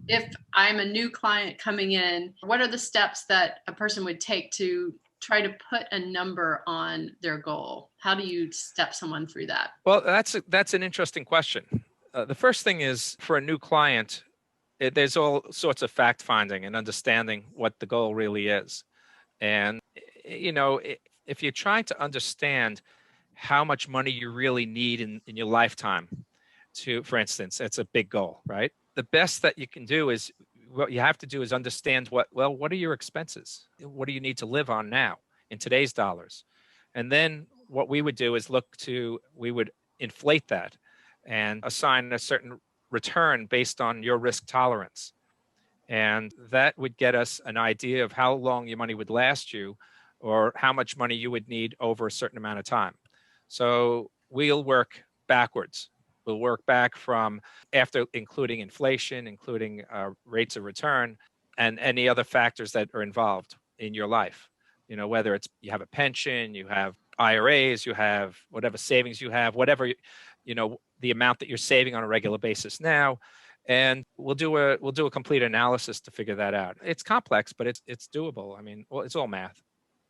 If I'm a new client coming in, what are the steps that a person would take to try to put a number on their goal? How do you step someone through that? Well, that's an interesting question. The first thing is for a new client, there's all sorts of fact finding and understanding what the goal really is. And, if you're trying to understand how much money you really need in your lifetime to, for instance, it's a big goal, right? The best that you can do is what you have to do is understand what are your expenses? What do you need to live on now in today's dollars? And then what we would do is we would inflate that and assign a certain return based on your risk tolerance. And that would get us an idea of how long your money would last you or how much money you would need over a certain amount of time. So we'll work backwards. We'll work back from after including inflation, including rates of return, and any other factors that are involved in your life. Whether it's you have a pension, you have IRAs, you have whatever savings you have, whatever, the amount that you're saving on a regular basis now. And we'll do a complete analysis to figure that out. It's complex, but it's doable. I mean, well, it's all math.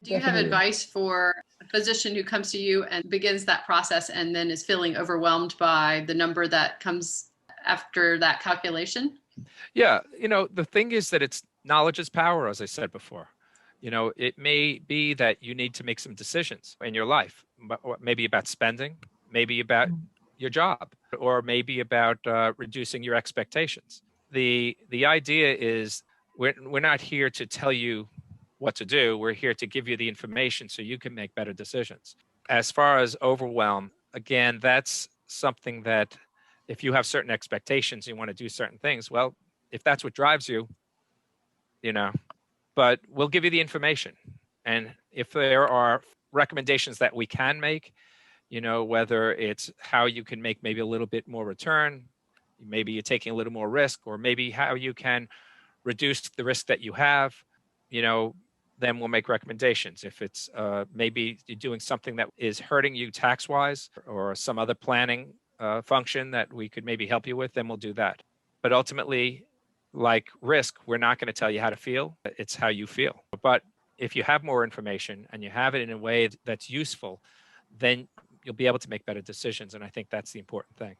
Do you have Definitely. advice for a physician who comes to you and begins that process and then is feeling overwhelmed by the number that comes after that calculation? Yeah, the thing is that it's knowledge is power, as I said before. It may be that you need to make some decisions in your life, maybe about spending, maybe about your job, or maybe about reducing your expectations. The idea is we're not here to tell you what to do. We're here to give you the information so you can make better decisions. As far as overwhelm, again, that's something that if you have certain expectations, you want to do certain things. Well, if that's what drives you, but we'll give you the information. And if there are recommendations that we can make, whether it's how you can make maybe a little bit more return, maybe you're taking a little more risk, or maybe how you can reduce the risk that you have, then we'll make recommendations. If it's maybe you're doing something that is hurting you tax-wise or some other planning function that we could maybe help you with, then we'll do that. But ultimately, like risk, we're not going to tell you how to feel. It's how you feel. But if you have more information and you have it in a way that's useful, then you'll be able to make better decisions. And I think that's the important thing.